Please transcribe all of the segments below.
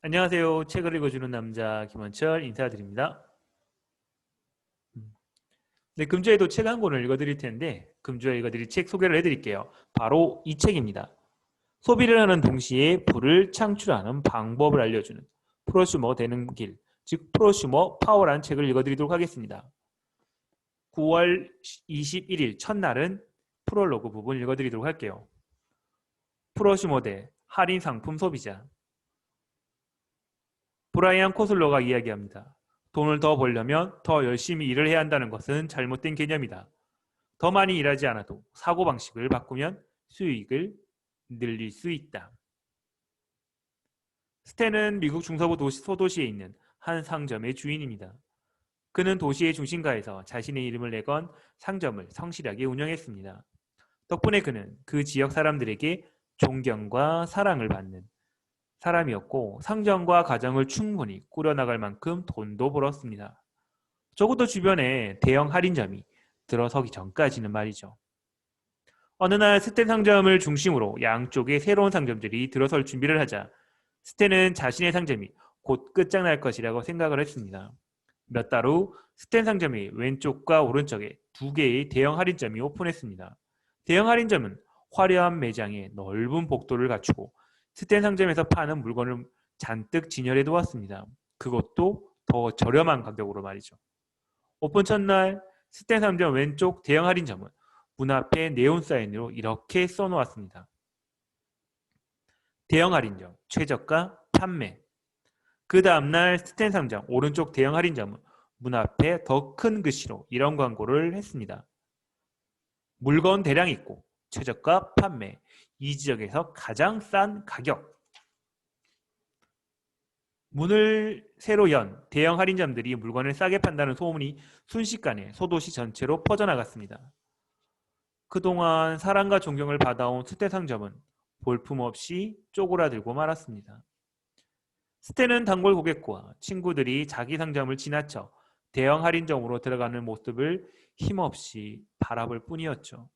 안녕하세요. 책을 읽어주는 남자 김원철 인사드립니다. 네, 금주에도 책 한 권을 읽어드릴 텐데 금주에 읽어드릴 책 소개를 해드릴게요. 바로 이 책입니다. 소비를 하는 동시에 부를 창출하는 방법을 알려주는 프로슈머 되는 길, 즉 프로슈머 파워라는 책을 읽어드리도록 하겠습니다. 9월 21일 첫날은 프롤로그 부분 읽어드리도록 할게요. 프로슈머 대 할인 상품 소비자. 브라이언 코슬러가 이야기합니다. 돈을 더 벌려면 더 열심히 일을 해야 한다는 것은 잘못된 개념이다. 더 많이 일하지 않아도 사고방식을 바꾸면 수익을 늘릴 수 있다. 스탠은 미국 중서부 소도시에 있는 한 상점의 주인입니다. 그는 도시의 중심가에서 자신의 이름을 내건 상점을 성실하게 운영했습니다. 덕분에 그는 그 지역 사람들에게 존경과 사랑을 받는 사람이었고 상점과 가정을 충분히 꾸려나갈 만큼 돈도 벌었습니다. 적어도 주변에 대형 할인점이 들어서기 전까지는 말이죠. 어느 날 스탠 상점을 중심으로 양쪽에 새로운 상점들이 들어설 준비를 하자 스탠은 자신의 상점이 곧 끝장날 것이라고 생각을 했습니다. 몇 달 후 스탠 상점의 왼쪽과 오른쪽에 두 개의 대형 할인점이 오픈했습니다. 대형 할인점은 화려한 매장에 넓은 복도를 갖추고 스탠 상점에서 파는 물건을 잔뜩 진열해 두었습니다. 그것도 더 저렴한 가격으로 말이죠. 오픈 첫날 스탠 상점 왼쪽 대형 할인점은 문 앞에 네온 사인으로 이렇게 써놓았습니다. 대형 할인점, 최저가 판매. 그 다음날 스탠 상점 오른쪽 대형 할인점은 문 앞에 더 큰 글씨로 이런 광고를 했습니다. 물건 대량 있고 최저가 판매. 이 지역에서 가장 싼 가격. 문을 새로 연 대형 할인점들이 물건을 싸게 판다는 소문이 순식간에 소도시 전체로 퍼져나갔습니다. 그동안 사랑과 존경을 받아온 스탠 상점은 볼품없이 쪼그라들고 말았습니다. 스탠은 단골 고객과 친구들이 자기 상점을 지나쳐 대형 할인점으로 들어가는 모습을 힘없이 바라볼 뿐이었죠.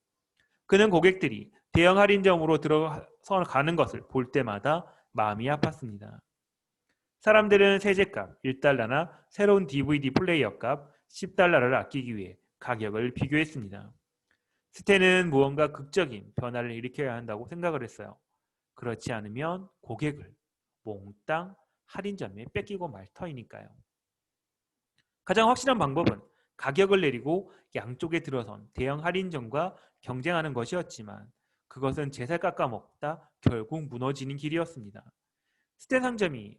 그는 고객들이 대형 할인점으로 들어서 가는 것을 볼 때마다 마음이 아팠습니다. 사람들은 세제값 1달러나 새로운 DVD 플레이어 값 10달러를 아끼기 위해 가격을 비교했습니다. 스탠은 무언가 극적인 변화를 일으켜야 한다고 생각을 했어요. 그렇지 않으면 고객을 몽땅 할인점에 뺏기고 말 터이니까요. 가장 확실한 방법은 가격을 내리고 양쪽에 들어선 대형 할인점과 경쟁하는 것이었지만 그것은 제살 깎아먹다 결국 무너지는 길이었습니다. 스탠 상점이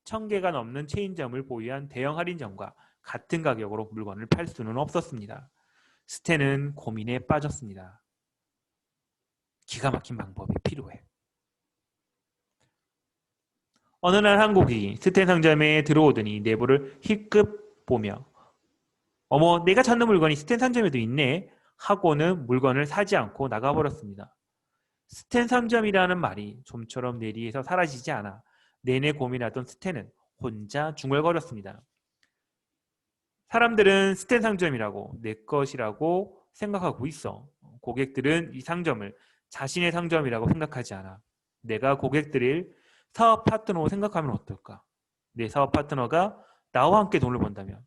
1000개가 넘는 체인점을 보유한 대형 할인점과 같은 가격으로 물건을 팔 수는 없었습니다. 스탠은 고민에 빠졌습니다. 기가 막힌 방법이 필요해. 어느 날 한국이 스탠 상점에 들어오더니 내부를 힐끗 보며 어머, 내가 찾는 물건이 스탠 상점에도 있네 하고는 물건을 사지 않고 나가버렸습니다. 스탠 상점이라는 말이 좀처럼 내리에서 사라지지 않아 내내 고민하던 스탠은 혼자 중얼거렸습니다. 사람들은 스탠 상점이라고 내 것이라고 생각하고 있어. 고객들은 이 상점을 자신의 상점이라고 생각하지 않아. 내가 고객들을 사업 파트너로 생각하면 어떨까? 내 사업 파트너가 나와 함께 돈을 번다면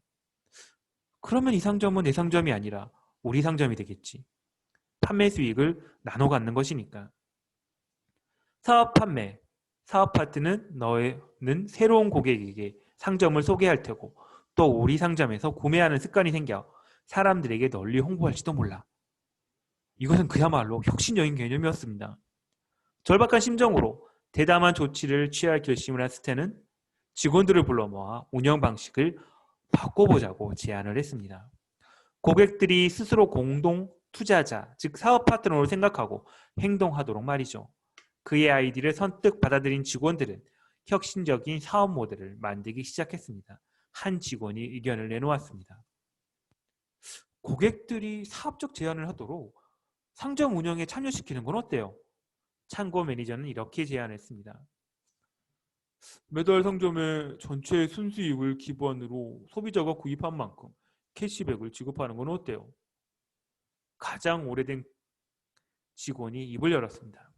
그러면 이 상점은 내 상점이 아니라 우리 상점이 되겠지. 판매 수익을 나눠 갖는 것이니까. 사업 판매, 사업 파트는 너는 새로운 고객에게 상점을 소개할 테고 또 우리 상점에서 구매하는 습관이 생겨 사람들에게 널리 홍보할지도 몰라. 이것은 그야말로 혁신적인 개념이었습니다. 절박한 심정으로 대담한 조치를 취할 결심을 한 스탠은 직원들을 불러 모아 운영 방식을 바꿔보자고 제안을 했습니다. 고객들이 스스로 공동 투자자, 즉 사업 파트너로 생각하고 행동하도록 말이죠. 그의 아이디를 선뜻 받아들인 직원들은 혁신적인 사업 모델을 만들기 시작했습니다. 한 직원이 의견을 내놓았습니다. 고객들이 사업적 제안을 하도록 상점 운영에 참여시키는 건 어때요? 창고 매니저는 이렇게 제안했습니다. 매달 상점의 전체 순수익을 기반으로 소비자가 구입한 만큼 캐시백을 지급하는 건 어때요? 가장 오래된 직원이 입을 열었습니다.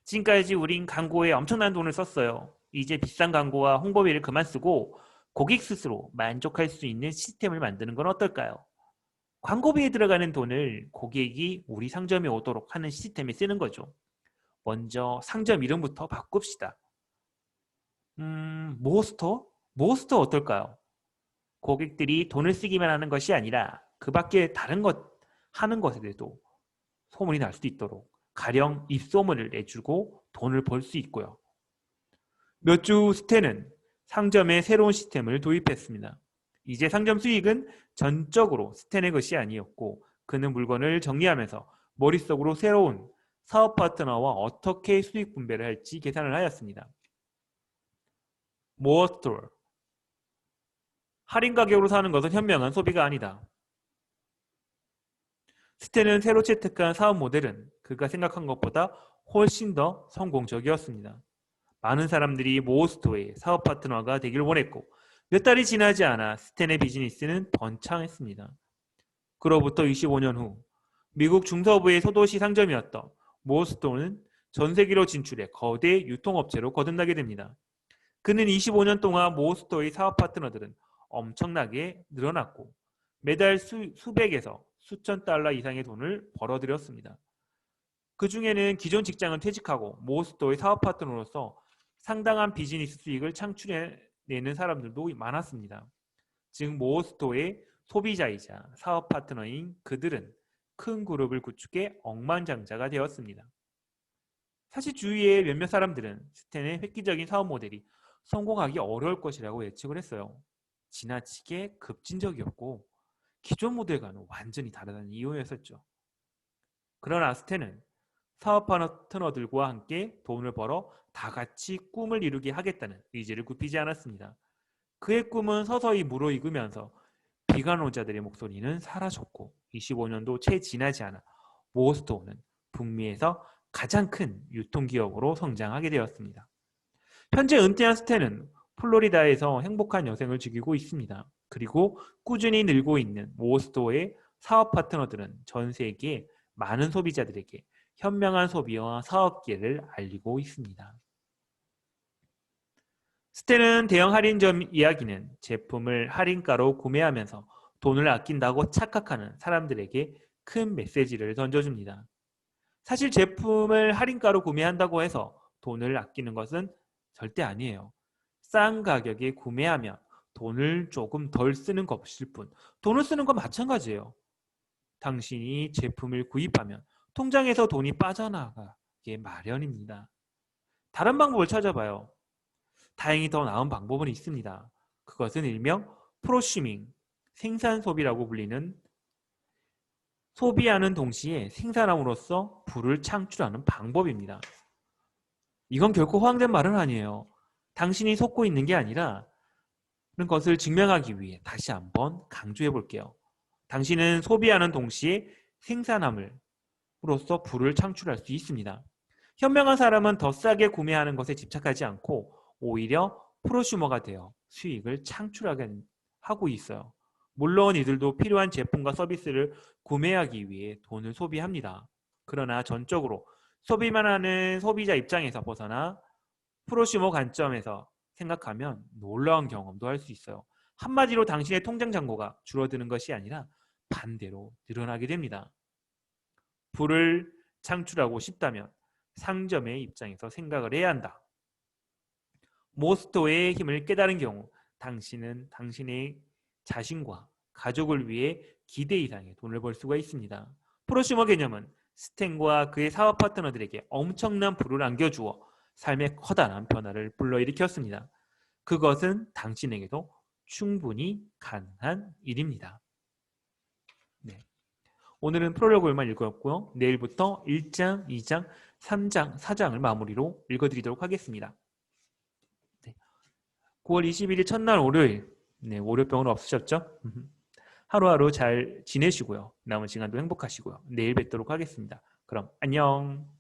지금까지 우린 광고에 엄청난 돈을 썼어요. 이제 비싼 광고와 홍보비를 그만 쓰고 고객 스스로 만족할 수 있는 시스템을 만드는 건 어떨까요? 광고비에 들어가는 돈을 고객이 우리 상점에 오도록 하는 시스템에 쓰는 거죠. 먼저 상점 이름부터 바꿉시다. 모스터? 모스터 어떨까요? 고객들이 돈을 쓰기만 하는 것이 아니라 그 밖에 다른 것 하는 것에 대해도 소문이 날 수 있도록 가령 입소문을 내주고 돈을 벌 수 있고요. 몇 주 후 스텐은 상점에 새로운 시스템을 도입했습니다. 이제 상점 수익은 전적으로 스텐의 것이 아니었고 그는 물건을 정리하면서 머릿속으로 새로운 사업 파트너와 어떻게 수익 분배를 할지 계산을 하였습니다. 모어 스토어. 할인 가격으로 사는 것은 현명한 소비가 아니다. 스텐은 새로 채택한 사업 모델은 그가 생각한 것보다 훨씬 더 성공적이었습니다. 많은 사람들이 모어스토어의 사업 파트너가 되길 원했고 몇 달이 지나지 않아 스텐의 비즈니스는 번창했습니다. 그로부터 25년 후 미국 중서부의 소도시 상점이었던 모어스토어는 전 세계로 진출해 거대 유통업체로 거듭나게 됩니다. 그는 25년 동안 모어스토어의 사업 파트너들은 엄청나게 늘어났고 매달 수백에서 수천 달러 이상의 돈을 벌어들였습니다. 그 중에는 기존 직장은 퇴직하고 모어스토어의 사업 파트너로서 상당한 비즈니스 수익을 창출해내는 사람들도 많았습니다. 즉 모어스토어의 소비자이자 사업 파트너인 그들은 큰 그룹을 구축해 억만장자가 되었습니다. 사실 주위의 몇몇 사람들은 스텐의 획기적인 사업 모델이 성공하기 어려울 것이라고 예측을 했어요. 지나치게 급진적이었고 기존 모델과는 완전히 다르다는 이유였었죠. 그러나 스텐은 사업 파트너들과 함께 돈을 벌어 다 같이 꿈을 이루게 하겠다는 의지를 굽히지 않았습니다. 그의 꿈은 서서히 무르익으면서 비관론자들의 목소리는 사라졌고 25년도 채 지나지 않아 모어스토어는 북미에서 가장 큰 유통기업으로 성장하게 되었습니다. 현재 은퇴한 스텐은 플로리다에서 행복한 여생을 즐기고 있습니다. 그리고 꾸준히 늘고 있는 모어스토어의 사업 파트너들은 전 세계 많은 소비자들에게 현명한 소비와 사업계를 알리고 있습니다. 스텐은 대형 할인점 이야기는 제품을 할인가로 구매하면서 돈을 아낀다고 착각하는 사람들에게 큰 메시지를 던져줍니다. 사실 제품을 할인가로 구매한다고 해서 돈을 아끼는 것은 절대 아니에요. 싼 가격에 구매하면 돈을 조금 덜 쓰는 것일 뿐 돈을 쓰는 건 마찬가지예요. 당신이 제품을 구입하면 통장에서 돈이 빠져나가게 마련입니다. 다른 방법을 찾아봐요. 다행히 더 나은 방법은 있습니다. 그것은 일명 프로슈밍, 생산 소비라고 불리는 소비하는 동시에 생산함으로써 부를 창출하는 방법입니다. 이건 결코 허황된 말은 아니에요. 당신이 속고 있는 게 아니라 그런 것을 증명하기 위해 다시 한번 강조해 볼게요. 당신은 소비하는 동시에 생산함으로써 부를 창출할 수 있습니다. 현명한 사람은 더 싸게 구매하는 것에 집착하지 않고 오히려 프로슈머가 되어 수익을 창출하게 하고 있어요. 물론 이들도 필요한 제품과 서비스를 구매하기 위해 돈을 소비합니다. 그러나 전적으로 소비만 하는 소비자 입장에서 벗어나 프로슈머 관점에서 생각하면 놀라운 경험도 할 수 있어요. 한마디로 당신의 통장 잔고가 줄어드는 것이 아니라 반대로 늘어나게 됩니다. 부를 창출하고 싶다면 상점의 입장에서 생각을 해야 한다. 모스토의 힘을 깨달은 경우 당신은 당신의 자신과 가족을 위해 기대 이상의 돈을 벌 수가 있습니다. 프로슈머 개념은 스탠과 그의 사업 파트너들에게 엄청난 부를 안겨주어 삶의 커다란 변화를 불러일으켰습니다. 그것은 당신에게도 충분히 가능한 일입니다. 네. 오늘은 프롤로그만 읽었고요. 내일부터 1장, 2장, 3장, 4장을 마무리로 읽어드리도록 하겠습니다. 네. 9월 21일 첫날 월요일. 네, 월요병은 없으셨죠? 하루하루 잘 지내시고요. 남은 시간도 행복하시고요. 내일 뵙도록 하겠습니다. 그럼 안녕.